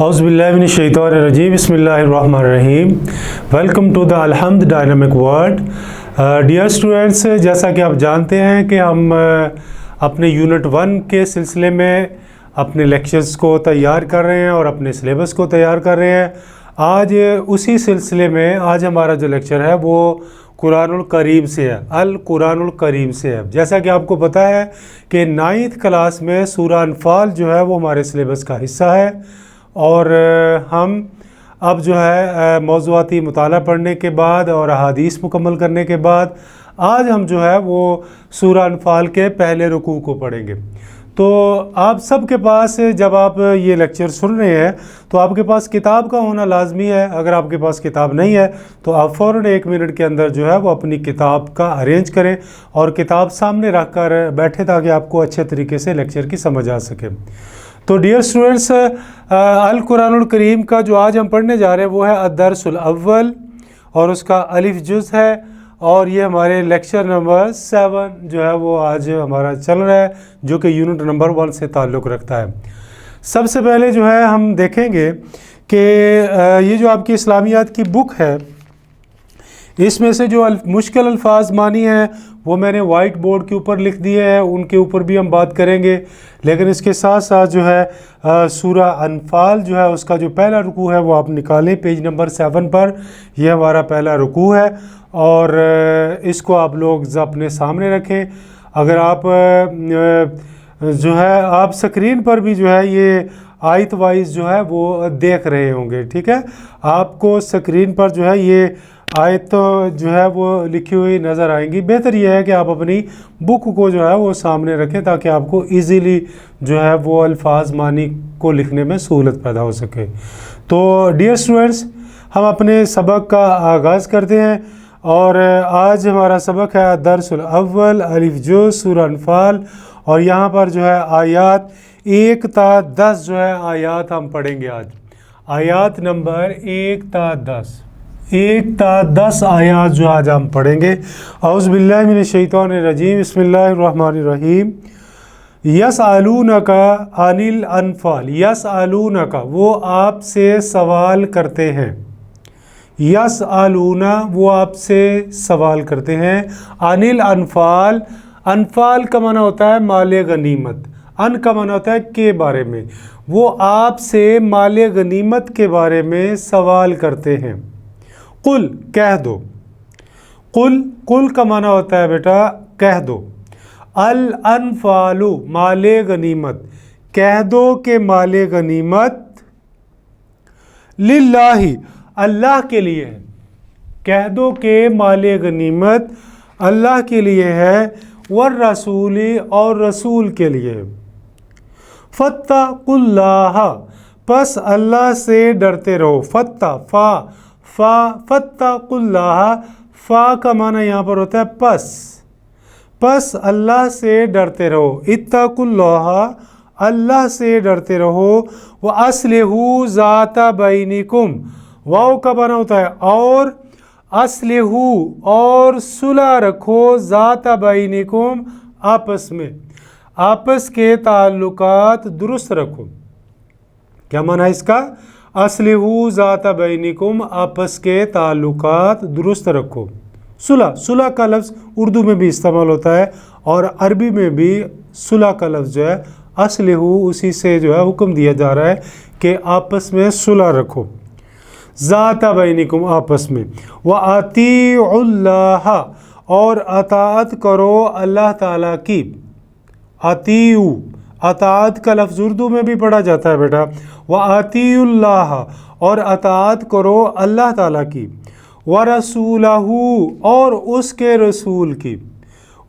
اعوذ باللہ من الشیطان الرجیم بسم اللہ الرحمن الرحیم. ویلکم ٹو دا الحمد ڈائنامک ورلڈ. ڈیئر اسٹوڈنٹس، جیسا کہ آپ جانتے ہیں کہ ہم اپنے یونٹ 1 کے سلسلے میں اپنے لیکچرز کو تیار کر رہے ہیں اور اپنے سلیبس کو تیار کر رہے ہیں. آج اسی سلسلے میں آج ہمارا جو لیکچر ہے وہ قرآن الکریم سے ہے، القرآن الکریم سے ہے. جیسا کہ آپ کو پتہ ہے کہ 9th کلاس میں سورہ انفال جو ہے وہ ہمارے سلیبس کا حصہ ہے، اور ہم اب جو ہے موضوعاتی مطالعہ پڑھنے کے بعد اور احادیث مکمل کرنے کے بعد آج ہم جو ہے وہ سورہ انفال کے پہلے رکوع کو پڑھیں گے. تو آپ سب کے پاس جب آپ یہ لیکچر سن رہے ہیں تو آپ کے پاس کتاب کا ہونا لازمی ہے. اگر آپ کے پاس کتاب نہیں ہے تو آپ فوراً 1 منٹ کے اندر جو ہے وہ اپنی کتاب کا ارینج کریں اور کتاب سامنے رکھ کر بیٹھے تاکہ آپ کو اچھے طریقے سے لیکچر کی سمجھ آ سکے. تو ڈیئر اسٹوڈنٹس، القرآن الکریم کا جو آج ہم پڑھنے جا رہے ہیں وہ ہے الدرس الاول، اور اس کا الف جز ہے، اور یہ ہمارے لیکچر نمبر 7 جو ہے وہ آج ہمارا چل رہا ہے، جو کہ یونٹ نمبر 1 سے تعلق رکھتا ہے. سب سے پہلے جو ہے ہم دیکھیں گے کہ یہ جو آپ کی اسلامیات کی بک ہے، اس میں سے جو مشکل الفاظ معنی ہیں وہ میں نے وائٹ بورڈ کے اوپر لکھ دیے ہیں، ان کے اوپر بھی ہم بات کریں گے. لیکن اس کے ساتھ ساتھ جو ہے سورہ انفال جو ہے اس کا جو پہلا رکوع ہے وہ آپ نکالیں پیج نمبر 7 پر. یہ ہمارا پہلا رکوع ہے اور اس کو آپ لوگ اپنے سامنے رکھیں. اگر آپ جو ہے آپ سکرین پر بھی جو ہے یہ آیت وائز جو ہے وہ دیکھ رہے ہوں گے، ٹھیک ہے. آپ کو سکرین پر جو ہے یہ آیت جو ہے وہ لکھی ہوئی نظر آئیں گی. بہتر یہ ہے کہ آپ اپنی بک کو جو ہے وہ سامنے رکھیں تاکہ آپ کو ایزیلی جو ہے وہ الفاظ معنی کو لکھنے میں سہولت پیدا ہو سکے. تو ڈیئر اسٹوڈنٹس، ہم اپنے سبق کا آغاز کرتے ہیں، اور آج ہمارا سبق ہے درس الاول الف جز سورہ انفال، اور یہاں پر جو ہے آیات 1 تا 10 جو ہے آیات ہم پڑھیں گے. آج آیات نمبر 1 تا 10 آیات جو آج ہم پڑھیں گے. اعوذ باللہ من الشیطان الرجیم بسم اللہ الرحمن الرحیم. یسألونک عن الانفال، یسألونک وہ آپ سے سوال کرتے ہیں، یسألون وہ آپ سے سوال کرتے ہیں، عن الانفال، انفال کا معنی ہوتا ہے مال غنیمت، ان کا معنی ہوتا ہے کے بارے میں. وہ آپ سے مال غنیمت کے بارے میں سوال کرتے ہیں. قل کہہ دو، قل کا معنی ہوتا ہے بیٹا کہہ دو. الانفال مال غنیمت، کہہ دو کہ مال غنیمت للہ اللہ کے لیے ہے. کہہ دو کہ مال غنیمت اللہ کے لیے ہے، والرسول اور رسول کے لیے. فاتقوا اللہ پس اللہ سے ڈرتے رہو. فاتقوا اللہ، فا کا معنی یہاں پر ہوتا ہے پس اللہ سے ڈرتے رہو. اتقوا اللہ، اللہ سے ڈرتے رہو. وَأَصْلِحُوا ذَاتَ بَيْنِكُمْ، واو کا معنی ہوتا ہے اور، اصلحوا اور صلح رکھو، ذات بینکم آپس میں، آپس کے تعلقات درست رکھو. کیا معنی ہے اس کا؟ اصلحوا ذات بینکم، آپس کے تعلقات درست رکھو. صلح کا لفظ اردو میں بھی استعمال ہوتا ہے اور عربی میں بھی صلح کا لفظ جو ہے اصلحوا، اسی سے جو ہے حکم دیا جا رہا ہے کہ آپس میں صلح رکھو، ذات بینکم آپس میں. وَأَطِیعُوا اللَّهَ اور اطاعت کرو اللہ تعالیٰ کی. اطیعوا، اطاعت کا لفظ اردو میں بھی پڑھا جاتا ہے بیٹا. وَأَطِیعُوا اللَّهَ اور اطاعت کرو اللہ تعالیٰ کی. وَرَسُولَهُ اور اس کے رسول کی.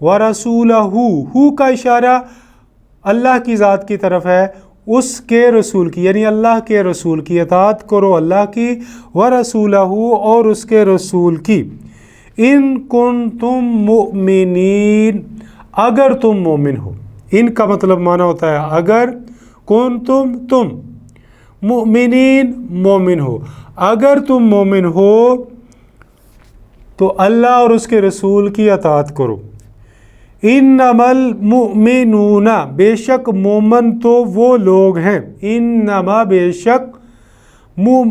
وَرَسُولَهُ ہو کا اشارہ اللہ کی ذات کی طرف ہے، اس کے رسول کی یعنی اللہ کے رسول کی اطاعت کرو اللہ کی. وَرَسُولَهُ اور اس کے رسول کی. ان کنتم مؤمنین اگر تم مومن ہو. ان کا مطلب معنی ہوتا ہے اگر، کنتم تم، مؤمنین مومن ہو. اگر تم مومن ہو تو اللہ اور اس کے رسول کی اطاعت کرو. انما المؤمنون بے شک مومن تو وہ لوگ ہیں، انما بے شک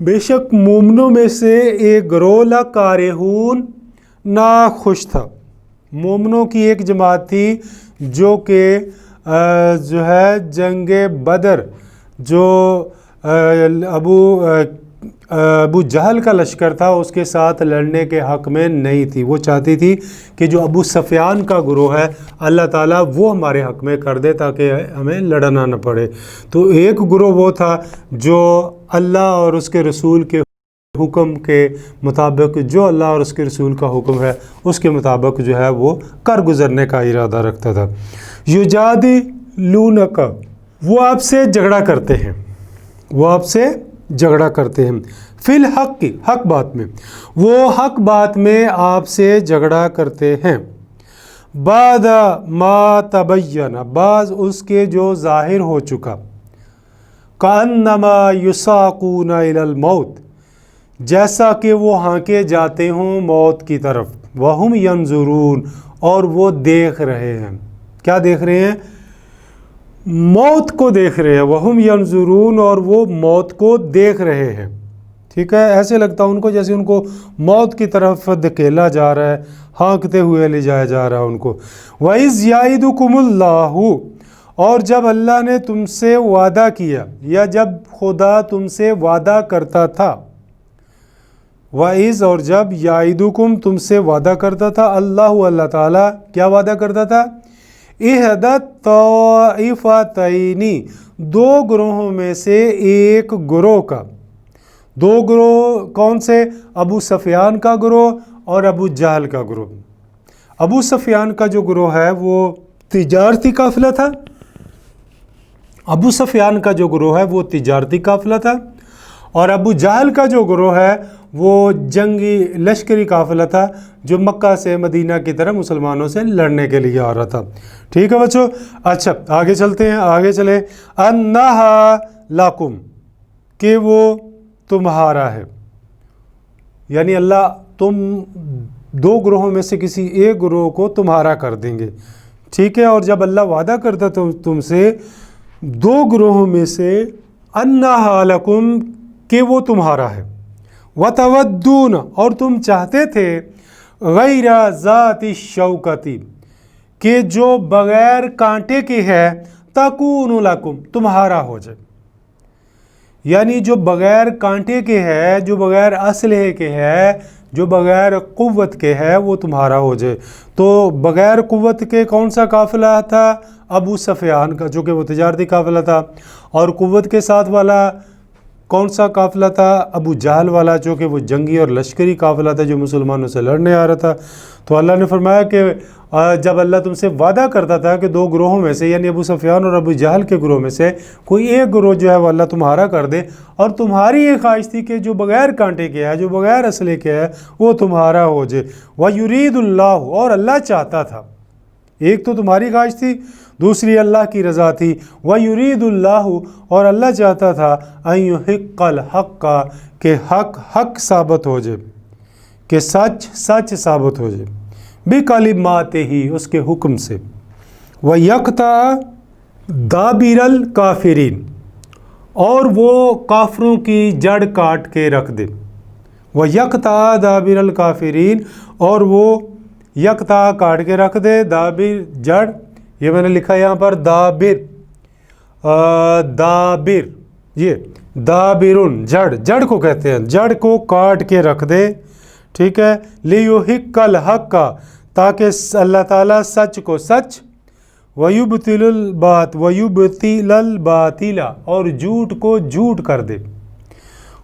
بے شک مومنوں میں سے ایک گروہ لکارہون ناخوش تھا، مومنوں کی ایک جماعت تھی جو کہ جو ہے جنگ بدر جو ابو جہل کا لشکر تھا اس کے ساتھ لڑنے کے حق میں نہیں تھی۔ وہ چاہتی تھی کہ جو ابو سفیان کا گروہ ہے اللہ تعالیٰ وہ ہمارے حق میں کر دے تاکہ ہمیں لڑنا نہ پڑے۔ تو ایک گروہ وہ تھا جو اللہ اور اس کے رسول کے حکم کے مطابق، جو اللہ اور اس کے رسول کا حکم ہے اس کے مطابق جو ہے وہ کر گزرنے کا ارادہ رکھتا تھا۔ یجادلونک، وہ آپ سے جھگڑا کرتے ہیں، وہ آپ سے جھگڑا کرتے ہیں، فی الحق کی، حق بات میں، وہ حق بات میں آپ سے جھگڑا کرتے ہیں، بعد ما تبین، بعض اس کے جو ظاہر ہو چکا، کأنما یساقون الی الموت، جیسا کہ وہ ہانکے جاتے ہوں موت کی طرف، وہم ینظرون، اور وہ دیکھ رہے ہیں، کیا دیکھ رہے ہیں؟ موت کو دیکھ رہے ہیں، وہم ینظرون، اور وہ موت کو دیکھ رہے ہیں، ٹھیک ہے؟ ایسے لگتا ان کو جیسے ان کو موت کی طرف دھکیلا جا رہا ہے، ہانکتے ہوئے لے جایا جا رہا ہے ان کو۔ وَإِذْ يَعِدُكُمُ اللَّهُ، اور جب اللہ نے تم سے وعدہ کیا، یا جب خدا تم سے وعدہ کرتا تھا، وَإِذْ، اور جب یعدکم تم سے وعدہ کرتا تھا، اللہ تعالیٰ کیا وعدہ کرتا تھا؟ احدی الطائفتین، دو گروہوں میں سے ایک گروہ کا، دو گروہ کون سے؟ ابو سفیان کا گروہ اور ابو جہل کا گروہ۔ ابو سفیان کا جو گروہ ہے وہ تجارتی قافلہ تھا، ابو سفیان کا جو گروہ ہے وہ تجارتی قافلہ تھا، اور ابو جہل کا جو گروہ ہے وہ جنگی لشکری قافلہ تھا جو مکہ سے مدینہ کی طرف مسلمانوں سے لڑنے کے لیے آ رہا تھا، ٹھیک ہے بچوں؟ اچھا آگے چلتے ہیں، آگے چلیں۔ انہا لکم، کہ وہ تمہارا ہے، یعنی اللہ تم دو گروہوں میں سے کسی ایک گروہ کو تمہارا کر دیں گے، ٹھیک ہے؟ اور جب اللہ وعدہ کرتا تم سے دو گروہوں میں سے، انہا لکم، کہ وہ تمہارا ہے، وَتَوَدُّونَ، اور تم چاہتے تھے، غیر ذات الشوکۃ، کہ جو بغیر کانٹے کے ہے، تَکُونُ لَکُم، تمہارا ہو جائے، یعنی جو بغیر کانٹے کے ہے، جو بغیر اسلحے کے ہے، جو بغیر قوت کے ہے، وہ تمہارا ہو جائے۔ تو بغیر قوت کے کون سا قافلہ تھا؟ ابو سفیان کا، جو کہ وہ تجارتی قافلہ تھا، اور قوت کے ساتھ والا کون سا قافلہ تھا؟ ابو جہل والا، جو کہ وہ جنگی اور لشکری قافلہ تھا جو مسلمانوں سے لڑنے آ رہا تھا۔ تو اللہ نے فرمایا کہ جب اللہ تم سے وعدہ کرتا تھا کہ دو گروہوں میں سے، یعنی ابو سفیان اور ابو جہل کے گروہ میں سے کوئی ایک گروہ جو ہے وہ اللہ تمہارا کر دے، اور تمہاری یہ خواہش تھی کہ جو بغیر کانٹے کے ہے، جو بغیر اسلحے کے ہے، وہ تمہارا ہو جائے۔ وَيُرِيدُ اللَّهُ، اور اللہ چاہتا تھا، ایک تو تمہاری خواہش تھی، دوسری اللہ کی رضا تھی۔ وَيُرِيدُ اللَّهُ، اور اللہ چاہتا تھا، أَن يُحِقَّ الْحَقَّ، کہ حق حق ثابت ہو جائے، کہ سچ سچ ثابت ہو جائے، بِكَلِمَاتِهِ، اس کے حکم سے، وَيَقْطَعَ دَابِرَ الْكَافِرِينَ، اور وہ کافروں کی جڑ کاٹ کے رکھ دے، وَيَقْطَعَ دَابِرَ الْكَافِرِينَ، اور وہ یکتا کاٹ کے رکھ دے، دابر جڑ، یہ میں نے لکھا یہاں پر دابر، دابر، یہ دابرن، جڑ کو کہتے ہیں، جڑ کو کاٹ کے رکھ دے، ٹھیک ہے؟ لیحق الحق، تاکہ اللہ تعالیٰ سچ کو سچ، ویبطل الباطل، اور جھوٹ کو جھوٹ کر دے،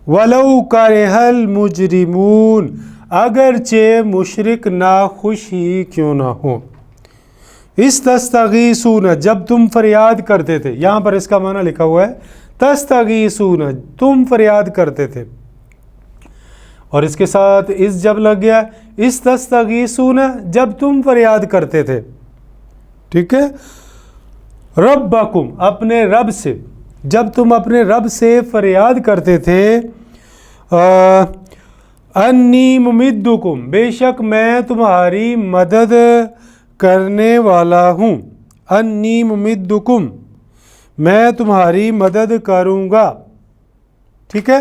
ولو کرہ المجرمون، اگرچہ مشرک ناخوش ہی کیوں نہ ہو۔ استستغیثون، جب تم فریاد کرتے تھے، یہاں پر اس کا معنی لکھا ہوا ہے تستغیثون، تم فریاد کرتے تھے، اور اس کے ساتھ اس جب لگ گیا، استستغیثون، جب تم فریاد کرتے تھے، ٹھیک ہے؟ ربکم، اپنے رب سے، جب تم اپنے رب سے فریاد کرتے تھے، انی ممدکم، بے شک میں تمہاری مدد کرنے والا ہوں، انی ممدکم، میں تمہاری مدد کروں گا، ٹھیک ہے؟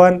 1,